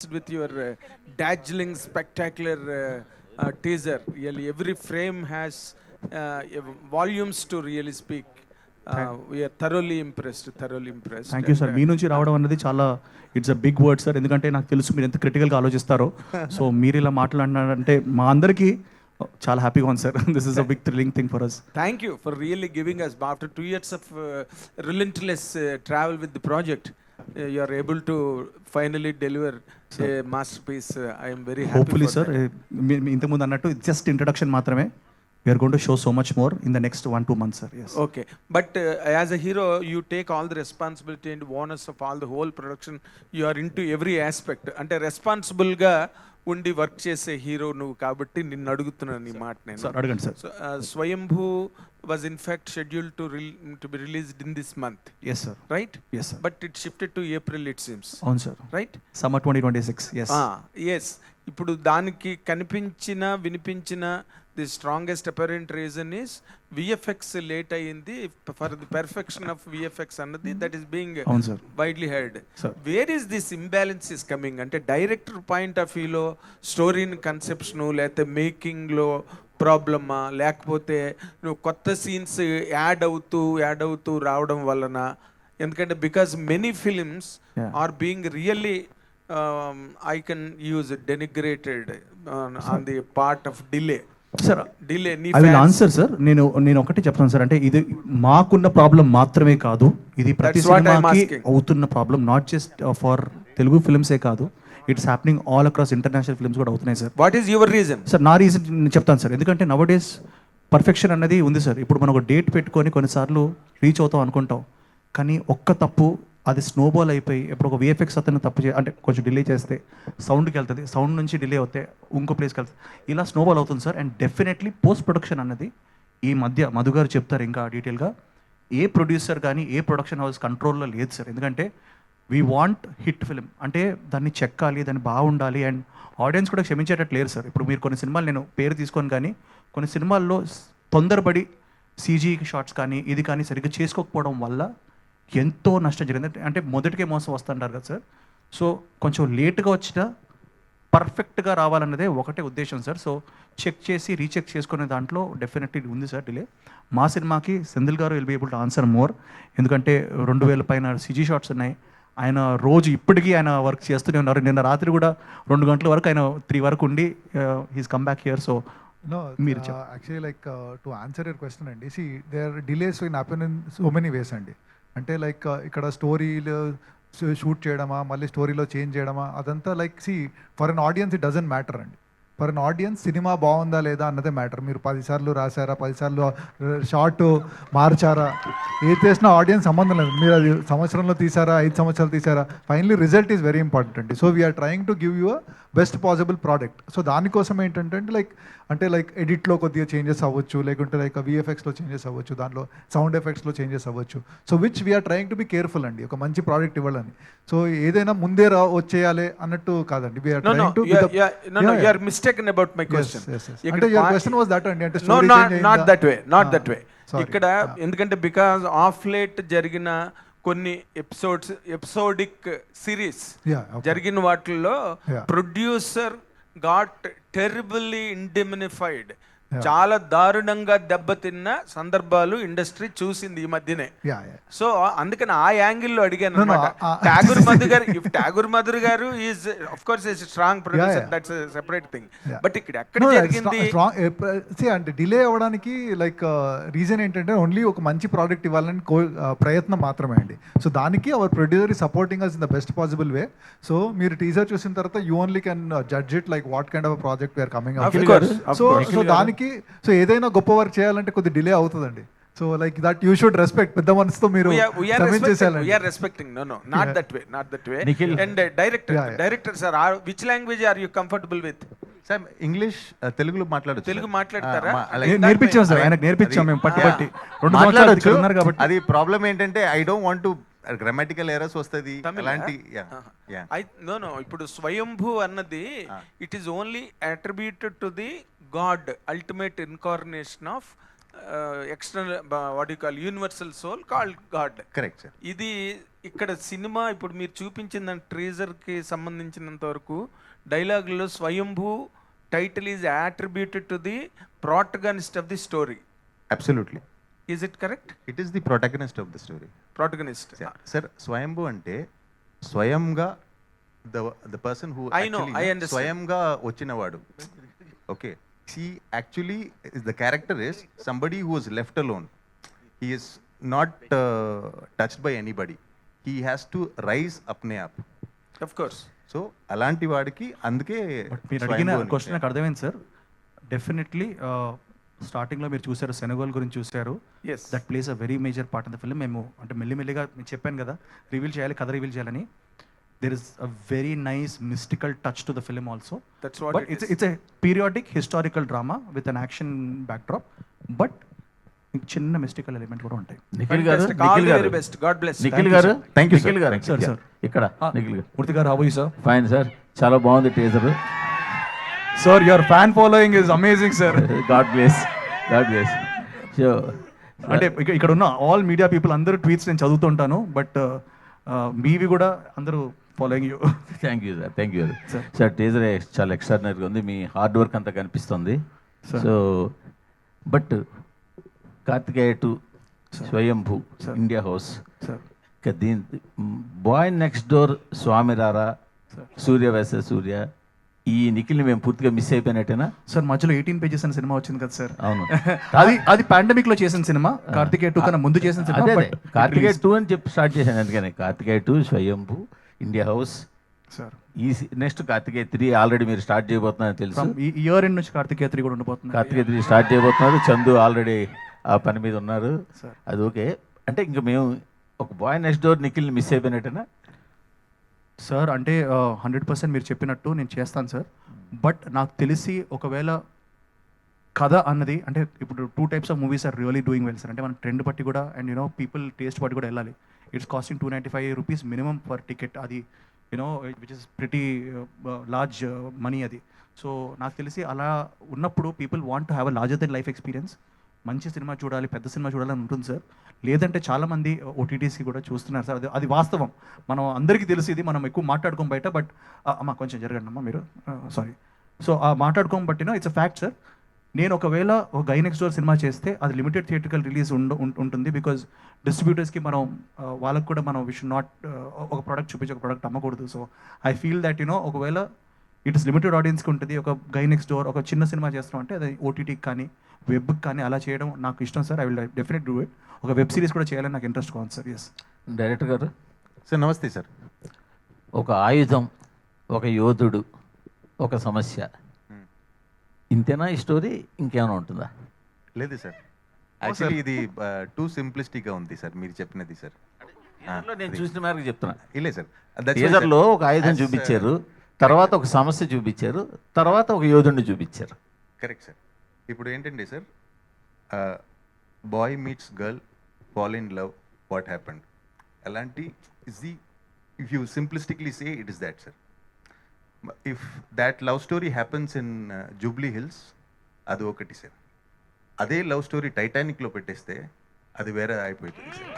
with your dazzling, spectacular teaser. Really, every frame has volumes to really speak. We are thoroughly impressed. Thoroughly impressed. Thank you sir. మీ నుంచి రావడం అనేది చాలా it's a big word sir, ఎందుకంటే నాకు తెలుసు మీరు ఎంత క్రిటికల్గా ఆలోచిస్తారో. సో మీరు ఇలా మాట్లాడినారంటే మా అందరికీ చాలా హ్యాపీగా ఉంది sir. This is a big thrilling thing for us. Thank you for really giving us, after 2 years of relentless travel with the project, you are able to finally deliver a masterpiece. I am very happy. Hopefully for sir, that. ఇంతకుముందు అన్నట్టు just introduction మాత్రమే. We're going to show so much more in the next 1-2 months sir. Yes. Okay, but as a hero, you take all the responsibility and onus of all the whole production. You are into every aspect. అంటే responsible గా ఉండి work చేసే hero నువ్వు కాబట్టి నిన్ను అడుగుతున్నాను ఈ మాట నేను. సార్ అడగండి sir. So, Swayambhu was in fact scheduled to be released in this month, yes sir. right? Yes sir. But it shifted to April, it seems. అవును సార్. Right? సమ్మర్ 2026. ఎస్. Yes. ఇప్పుడు దానికి కనిపించిన వినిపించిన the strongest apparent reason is VFX late అయ్యింది. For the perfection of VFX అన్నది that is being అవును సార్. Widely heard. Sir. Where is this imbalance is coming? అంటే డైరెక్టర్ పాయింట్ ఆఫ్ వ్యూలో స్టోరీని కన్సెప్షను లేకపోతే మేకింగ్లో ప్రాబ్లమా, లేకపోతే నువ్వు కొత్త సీన్స్ యాడ్ అవుతూ రావడం వలన? ఎందుకంటే because many films Yeah. Are being really I can use denigrated on the part of delay. Sir Delay. I will answer sir. నేను ఒకటి చెప్తాను సార్, అంటే ఇది మాకున్న ప్రాబ్లం మాత్రమే కాదు, ఇది ప్రతి That's what I'm సినిమాకి asking. అవుతున్న problem. Not just for Telugu ఫిల్మ్సే కాదు, it's happening all across international films కూడా అవుతున్నాయి సార్. What is your reason? Sir నా రీజన్ నేను చెప్తాను సార్. ఎందుకంటే నవ డేస్ పర్ఫెక్షన్ అన్నది ఉంది సార్. ఇప్పుడు మనం ఒక డేట్ పెట్టుకొని కొన్నిసార్లు రీచ్ అవుతాం అనుకుంటాం, కానీ ఒక్క తప్పు అది స్నోబాల్ అయిపోయి ఇప్పుడు ఒక విఎఫ్ఎక్స్ అతను తప్పు అంటే కొంచెం డిలే చేస్తే సౌండ్కి వెళ్తుంది, సౌండ్ నుంచి డిలే అవుతే ఇంకో ప్లేస్కి వెళ్తుంది, ఇలా స్నోబాల్ అవుతుంది sir. And definitely post production అన్నది ఈ మధ్య మధు గారు చెప్తారు ఇంకా డీటెయిల్గా, ఏ ప్రొడ్యూసర్ కానీ ఏ ప్రొడక్షన్ హౌస్ కంట్రోల్లో లేదు సార్. ఎందుకంటే వీ వాంట్ హిట్ ఫిల్మ్, అంటే దాన్ని చెక్కాలి, దాన్ని బాగుండాలి, అండ్ ఆడియన్స్ కూడా క్షమించేటట్టు లేరు సార్. ఇప్పుడు మీరు కొన్ని సినిమాలు నేను పేరు తీసుకొని కానీ కొన్ని సినిమాల్లో తొందరపడి సీజీ షాట్స్ కానీ ఇది కానీ సరిగ్గా చేసుకోకపోవడం వల్ల ఎంతో నష్టం జరిగింది. అంటే మొదటికే మోసం వస్తుంటారు కదా సార్. సో కొంచెం లేట్గా వచ్చినా పర్ఫెక్ట్గా రావాలన్నదే ఒకటే ఉద్దేశం సార్. సో చెక్ చేసి రీచెక్ చేసుకునే దాంట్లో డెఫినెట్లీ ఉంది సార్ డిలే. మా సినిమాకి సెంధిల్ గారు will be able to answer more, ఎందుకంటే 2000 పైన సీజీ షాట్స్ ఉన్నాయి. ఆయన రోజు ఇప్పటికీ ఆయన వర్క్ చేస్తూనే ఉన్నారు. నిన్న రాత్రి కూడా 2 గంటల వరకు ఆయన 3 వరకు ఉండి he's come back here. So No, మీరు actually, like to answer your question, అండి, see, there are delays in happen in so many ways అండి. అంటే లైక్ ఇక్కడ స్టోరీలు షూట్ చేయడమా, మళ్ళీ స్టోరీలో చేంజ్ చేయడమా, అదంతా like see for an audience it doesn't matter అండి. ఫర్ అన్ ఆడియన్స్ సినిమా బాగుందా లేదా అన్నదే మ్యాటర్. మీరు 10 సార్లు రాశారా, 10 సార్లు షార్ట్ మార్చారా, ఏది చేసినా ఆడియన్స్ సంబంధం లేదు. మీరు అది సంవత్సరంలో తీసారా, 5 సంవత్సరాలు తీసారా, finally result is very important అండి. So we're trying to give you a best possible product. So దానికోసం ఏంటంటే లైక్ ఎడిట్లో కొద్దిగా చేంజెస్ అవ్వచ్చు, లేకుంటే లైక్ విఎఫ్ఎక్స్లో చేంజెస్ అవ్వచ్చు, దాంట్లో సౌండ్ ఎఫెక్ట్స్లో చేంజెస్ అవ్వచ్చు. So which we're trying to be careful అండి, ఒక మంచి ప్రోడక్ట్ ఇవ్వాలని. సో ఏదైనా ముందే వచ్చేయాలి అన్నట్టు కాదండి. We're No, trying to you are mistaken about my question. అంటే యువర్ క్వశ్చన్ వాస్ దట్ అండి, అంటే No, story change not అయిందా? that way, not that way. Sorry. ఇక్కడ ఎందుకంటే బికాజ్ ఆఫ్ లేట్ జరిగిన కొన్ని ఎపిసోడిక్ సిరీస్ Yeah, okay. జరిగిన వాటిల్లో Yeah. Producer got terribly indemnified. Yeah. చాలా దారుణంగా దెబ్బతిన్న సందర్భాలు ఇండస్ట్రీ చూసింది ఈ మధ్యనే. Yeah, yeah. సో అందుకని ఆ యాంగిల్లో అడిగాను No, no, అనమాట. ఠాగూర్ మధుర్ గారు is of course strong producer, yeah. That's separate thing. Yeah. But ఇక్కడ ఎక్కడ No, జరిగింది? అంటే డిలే అవ్వడానికి లైక్ రీజన్ ఏంటంటే ఓన్లీ ఒక మంచి ప్రోడక్ట్ ఇవ్వాలని ప్రయత్నం మాత్రమే అండి. సో దానికి our producer is supporting us in the best possible way. So మీరు టీజర్ చూసిన తర్వాత you only can judge it like what kind of project we're coming Of up. course, of so course. So దానికి so ఏదైనా గొప్ప work చేయాలంటే కొద్ది delay అవుతుందండి. So like that you should respect. పెద్ద మనసుతో మీరు We are respecting. No, not Yeah. that way. Nikhil. And director, Yeah, yeah. director sir, which language are you comfortable with? Sir English తెలుగులో మాట్లాడొచ్చు. తెలుగు మాట్లాడతారా? నేర్పించాం sir, ఆయనకు నేర్పించాం మేము పట్టుబట్టి. 2 సంవత్సరాలు మాట్లాడొచ్చు. ఇక్కడ ఉన్నారు కాబట్టి. అది ప్రాబ్లం ఏంటంటే I don't want to grammatical errors వస్తుంది Tamil, అలాంటి. No, ఇప్పుడు స్వయంభూ అన్నది it is only attributed to the god, ultimate incarnation of external what you call universal soul called god. Correct sir. ఇది ఇక్కడ సినిమా ఇప్పుడు మీరు చూపించిన ట్రీజర్కి సంబంధించినంత వరకు డైలాగుల్లో స్వయంభూ title is attributed to the protagonist of the story. Absolutely is it correct? It is the protagonist of the story. Protagonist. Sir స్వయంభూ అంటే స్వయంగా the person who I know, I understand. స్వయంగా వచ్చినవాడు. Okay, he actually is the character is somebody who is left alone. He is not touched by anybody. He has to rise apne aap. Of course. So అలాంటి వాడికి అందుకే but మీరు అడిగిన question నాకు అర్థమైంది sir. Definitely స్టార్టింగ్లో మీరు చూసారు సెనగల్ గురించి చూసారు. Yes. That place a very major part of the film. మేము అంటే మెల్లిమెల్లిగా నేను చెప్పాను కదా రివీల్ చేయాలి, కథ రివీల్ చేయాలని. There is a very nice mystical touch to the film also. That's what but it is. It's a periodic historical drama with an action backdrop. But చిన్న మిస్టికల్ ఎలిమెంట్ కూడా ఉంటాయి. నిఖిల్ గారు, Fantastic. All నిఖిల్ the గారు, very best. God bless. Nikhil గారు, Thank you, sir. Nikhil గారు, Sir, sir. ఇక్కడ నిఖిల్ గారు. మూర్తి గారు, how you sir? Fine sir, చాలా బాగుంది teaser. Sir your fan following is amazing sir. God bless, God bless. So అంటే ఇక్కడ ఉన్న ఆల్ మీడియా పీపుల్ అందరూ ట్వీట్స్ నేను చదువుతుంటాను, బట్ మీవి కూడా అందరూ following you. Thank you sir, thank you Sir. Sir. Teaser చాలా ఎక్స్ట్రాడినరీగా ఉంది, మీ హార్డ్ వర్క్ అంతా కనిపిస్తుంది. Sir. So but Karthikeya 2, Swayambhu, Sir. India house, sir ఇక దీని బాయ్ నెక్స్ట్ డోర్, స్వామి రారా, Sir. సూర్య వేస సూర్య, ఈ నిఖిల్ని మేము పూర్తిగా మిస్ అయిపోయినట్టేనా? సార్ మధ్యలో 18 పేజెస్ అనే సినిమా వచ్చింది కదా సార్. అవును. అది పాండమిక్ లో చేసిన సినిమా. కార్తికేయ 2 కన్నా ముందు చేసిన సినిమా. అదే బట్ కార్తికేయ 2 అని చెప్పి స్టార్ట్ చేశాను, అందుకని కార్తికేయ 2, స్వయంభూ, ఇండియా హౌస్. సార్ ఈ నెక్స్ట్ కార్తికేయ 3 ఆల్రెడీ మీరు స్టార్ట్ చేయబోతున్నారని తెలుసు. ఫ్రమ్ ఈ ఇయర్ ఎండ్ నుంచి కార్తికేయ 3 కూడా ఉండబోతుంది. కార్తికేయ 3 స్టార్ట్ చేయబోతున్నారు. చందు ఆల్రెడీ ఆ పని మీద ఉన్నారు. సార్ అది ఓకే. అంటే ఇంకా మేము ఒక బాయ్ నెక్స్ట్ డోర్ నిఖిల్ని మిస్ అయిపోయినట్టేనా? సార్ అంటే 100% మీరు చెప్పినట్టు నేను చేస్తాను సార్. బట్ నాకు తెలిసి ఒకవేళ కథ అన్నది అంటే ఇప్పుడు 2 types of movies are really doing well sir. అంటే మన ట్రెండ్ బట్టి కూడా అండ్ యూనో పీపుల్ టేస్ట్ బట్టి కూడా వెళ్ళాలి. It's costing 295 rupees minimum per ticket. అది you know which is pretty large money అది. సో నాకు తెలిసి అలా ఉన్నప్పుడు people want to have a larger than life experience. మంచి సినిమా చూడాలి, పెద్ద సినిమా చూడాలని ఉంటుంది సార్. లేదంటే చాలామంది ఓటీటీసీ కూడా చూస్తున్నారు సార్. అది వాస్తవం, మనం అందరికీ తెలిసి ఇది మనం ఎక్కువ మాట్లాడుకోం బయట. బట్ అమ్మ కొంచెం జరగండి అమ్మా మీరు, సారీ. సో ఆ మాట్లాడుకోం బట్టిన ఇట్స్ అ ఫ్యాక్ట్ సార్. నేను ఒకవేళ ఒక గై నెక్స్ట్ డోర్ సినిమా చేస్తే అది లిమిటెడ్ థియేట్రికల్ రిలీజ్ ఉంటుంది. బికాజ్ డిస్ట్రిబ్యూటర్స్కి మనం వాళ్ళకు కూడా మనం వి షుడ్ నాట్ ఒక ప్రోడక్ట్ చూపించి ఒక ప్రోడక్ట్ అమ్మకూడదు. So I feel that you know ఒకవేళ ఇట్ ఇస్ లిమిటెడ్ ఆడియన్స్కి ఉంటుంది. ఒక గై నెక్స్ట్ డోర్ ఒక చిన్న సినిమా చేస్తున్నాం అంటే అది ఓటీటీకి కానీ వెబ్కి కానీ అలా చేయడం నాకు ఇష్టం sir. I will definite do it. ఒక వెబ్ సిరీస్ కూడా చేయాలని నాకు ఇంట్రెస్ట్ కావాలి సార్. ఎస్ డైరెక్టర్ గారు, సార్ నమస్తే సార్. ఒక ఆయుధం, ఒక యోధుడు, ఒక సమస్య, ఇంతేనా ఈ స్టోరీ? ఇంకేమైనా ఉంటుందా? లేదు సార్, యాక్చువల్లీ ఇది టూ సింప్లిస్టిక్గా ఉంది సార్ మీరు చెప్పినది సార్. టీజర్లో నేను చూసిన మేరకు చెప్తున్నా. ఇలే సార్, టీజర్లో ఒక ఆయుధం చూపించారు, తర్వాత ఒక సమస్య చూపించారు, తర్వాత ఒక యోధుడిని చూపించారు. Correct sir. ఇప్పుడు ఏంటంటే sir, boy meets girl, fall in love, what happened అలాంటి is the, if you simplistically say it is that sir. If that love story happens in Jubilee Hills, అది ఒకటి సార్. అదే లవ్ స్టోరీ టైటానిక్లో పెట్టేస్తే అది వేరే అయిపోతుంది sir.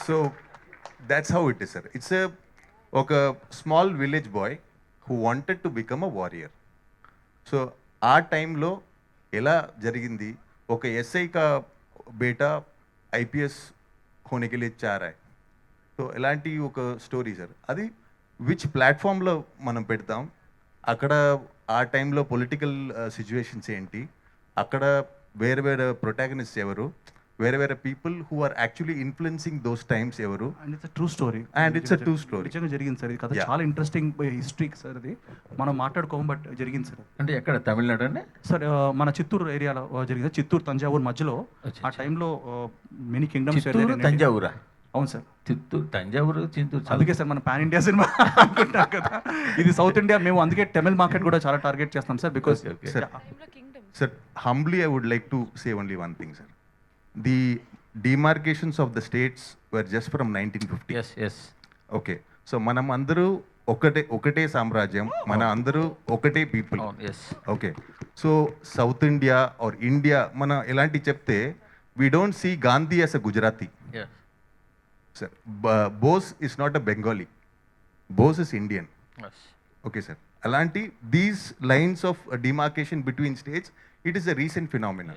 So that's how it is sir. It's ఒక small village boy who wanted to become a warrior. So ఆ టైంలో ఎలా జరిగింది, ఒక ఎస్ఐ కా బేటా ఐపీఎస్ होने के लिए चाह रहा है. సో ఎలాంటి ఒక స్టోరీ సార్. అది విచ్ ప్లాట్ఫామ్లో మనం పెడతాం, అక్కడ ఆ టైంలో పొలిటికల్ సిచ్యువేషన్స్ ఏంటి, అక్కడ వేరే వేరే ప్రొటాగనిస్ట్ ఎవరు, వేరే వేరే people who are actually influencing those times ఎవరు. And it's true story. And it's a true story. నిజంగా జరిగింది సార్. ఇది కథ Yeah. చాలా ఇంట్రెస్టింగ్ హిస్టరీ సార్. అది మనం మాట్లాడుకోము బట్ జరిగింది సార్. అంటే ఎక్కడ? తమిళనాడు అండి? సార్ మన చిత్తూరు ఏరియాలో జరిగింది. చిత్తూరు తంజావూరు మధ్యలో ఆ టైంలో మెనీ కింగ్డమ్స్. చిత్తూరు తంజావూరా? అవును సార్. చిత్తూరు తంజావూరు చిత్తూరు. అందుకే సార్ మన పాన్ ఇండియా సినిమా అనుకుంటాం కదా, ఇది సౌత్ ఇండియా. మేము అందుకే తమిళ్ మార్కెట్ కూడా చాలా టార్గెట్ చేస్తాం sir. Because Sir, sir, humbly I would like to say only one thing, sir. The demarcations of the states were just from 1950. Yes yes. Okay, so మనం అందరూ ఒకటే సామ్రాజ్యం, మన అందరూ ఒకటే పీపుల్. అవును, yes. Okay, so South India or India మనం ఎలాంటి చెప్తే we don't see Gandhi as a Gujarati sir. Bose is not a Bengali, Bose is Indian. Okay sir, అలాంటి these lines of demarcation between states, it is a recent phenomena.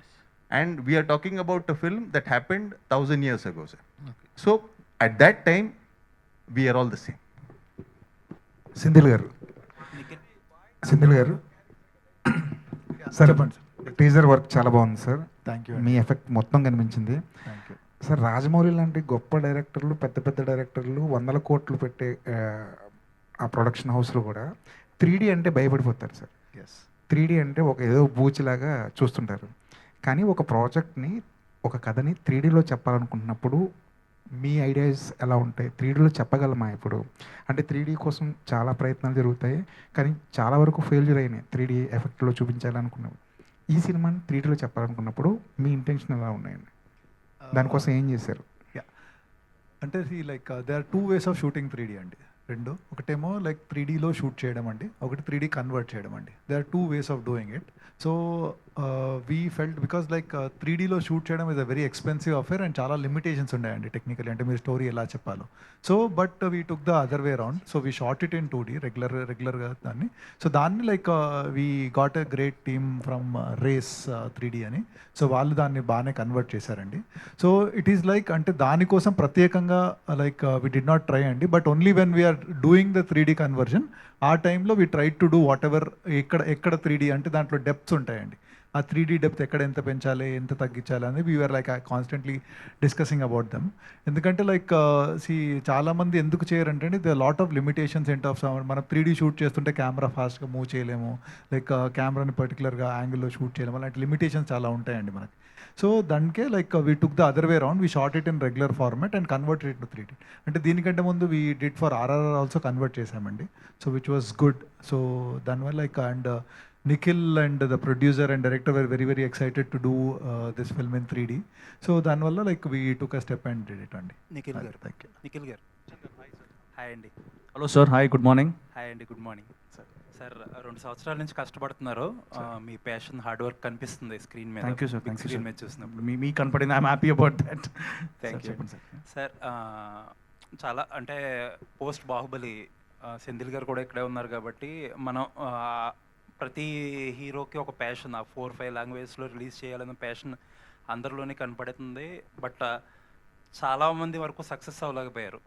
And we're talking about a film that happened 1000 years ago, sir. So at that time we are all the same. Sindhil గారు sir, teaser work చాలా బాగుంది sir. Thank you me effect మొత్తం కనిపించింది thank you. Sir. Rajamouli లాంటి గొప్ప డైరెక్టర్లు, పెద్ద పెద్ద డైరెక్టర్లు 100 కోట్లు పెట్టే ఆ ప్రొడక్షన్ హౌస్లో కూడా 3D అంటే భయపడిపోతారు సార్. ఎస్ 3D అంటే ఒక ఏదో బూచిలాగా చూస్తుంటారు. కానీ ఒక ప్రాజెక్ట్ని, ఒక కథని 3Dలో చెప్పాలనుకుంటున్నప్పుడు మీ ఐడియాస్ ఎలా ఉంటాయి? 3Dలో చెప్పగలమా ఇప్పుడు? అంటే 3D కోసం చాలా ప్రయత్నాలు జరుగుతాయి, కానీ చాలా వరకు ఫెయిల్యూర్ అయినాయి 3D ఎఫెక్ట్లో చూపించాలనుకున్నప్పుడు. ఈ సినిమాని 3Dలో చెప్పాలనుకున్నప్పుడు మీ ఇంటెన్షన్ ఎలా ఉన్నాయండి? దానికోసం ఏం చేశారు? అంటే like they are 2 ways of shooting 3D అండి. రెండు, ఒకటేమో లైక్ 3Dలో షూట్ చేయడం అండి, ఒకటి 3D కన్వర్ట్ చేయడం అండి. They are 2 ways of doing it. So we felt because like 3Dలో షూట్ చేయడం is a very expensive affair and చాలా లిమిటేషన్స్ ఉన్నాయండి టెక్నికలీ, అంటే మీరు స్టోరీ ఎలా చెప్పాలో. So but we took the other way around. So we shot it in 2D రెగ్యులర్గా దాన్ని. సో దాన్ని like we got a great team from race 3D అని. సో వాళ్ళు దాన్ని బాగానే కన్వర్ట్ చేశారండి. సో ఇట్ ఈస్ లైక్, అంటే దానికోసం ప్రత్యేకంగా like we did not try అండి, but only when we're doing the 3D conversion, ఆ టైంలో we try to do whatever. ఎక్కడ 3D అంటే దాంట్లో డెప్త్స్ ఉంటాయండి. ఆ 3D డెప్త్ ఎక్కడ ఎంత పెంచాలి, ఎంత తగ్గించాలి అనేది we're like constantly discussing about them. ఎందుకంటే లైక్ చాలామంది ఎందుకు చేయరంటే ద లాట్ ఆఫ్ లిమిటేషన్స్ ఏంట్ ఆఫ్ సౌండ్. మనం 3D షూట్ చేస్తుంటే కెమెరా ఫాస్ట్గా మూవ్ చేయలేము, లైక్ కెమెరాని పర్టికులర్గా యాంగిల్లో షూట్ చేయలేము, అలాంటి లిమిటేషన్స్ చాలా ఉంటాయండి మనకి. సో దానికే like we took the other way round, we shot it in regular format and convert it to 3D. అంటే దీనికంటే ముందు we did for RRR also convert చేసామండి. So which was good. So దానివల్ల like and Nikhil and the producer and director were very, very excited to do this film in 3D. So దానివల్ల like we took a step and did it అండి. నిఖిల్ గారు, thank you. Nikhil గారు, hi అండి. Hello sir, hi, good morning. Hi అండి, good morning sir. 2 సంవత్సరాల నుంచి కష్టపడుతున్నారు. మీ passion, hard work కనిపిస్తుంది స్క్రీన్ మీద. Thank you sir, thank you screen sir. మీద చూసినప్పుడు మీ కనపడింది, I'm happy about that. Thank you sir. చాలా అంటే పోస్ట్ బాహుబలి సెంధిల్ గారు కూడా ఇక్కడే ఉన్నారు కాబట్టి మనం ప్రతి హీరోకి ఒక ప్యాషన్, ఆ 4-5 లాంగ్వేజ్లో రిలీజ్ చేయాలన్న ప్యాషన్ అందరిలోనే కనపడుతుంది. బట్ చాలామంది వరకు సక్సెస్ అవ్వలేకపోయారు.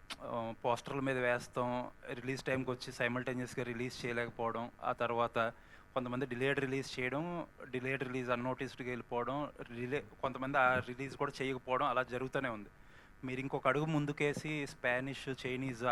పోస్టర్ల మీద వేస్తాం, రిలీజ్ టైంకి వచ్చి సైమల్టేనియస్గా రిలీజ్ చేయలేకపోవడం, ఆ తర్వాత కొంతమంది డిలేడ్ రిలీజ్ చేయడం, డిలేడ్ రిలీజ్ అన్నోటిస్డ్గా వెళ్ళిపోవడం, కొంతమంది ఆ రిలీజ్ కూడా చేయకపోవడం, అలా జరుగుతూనే ఉంది. మీరు ఇంకొక అడుగు ముందుకేసి స్పానిష్, చైనీస్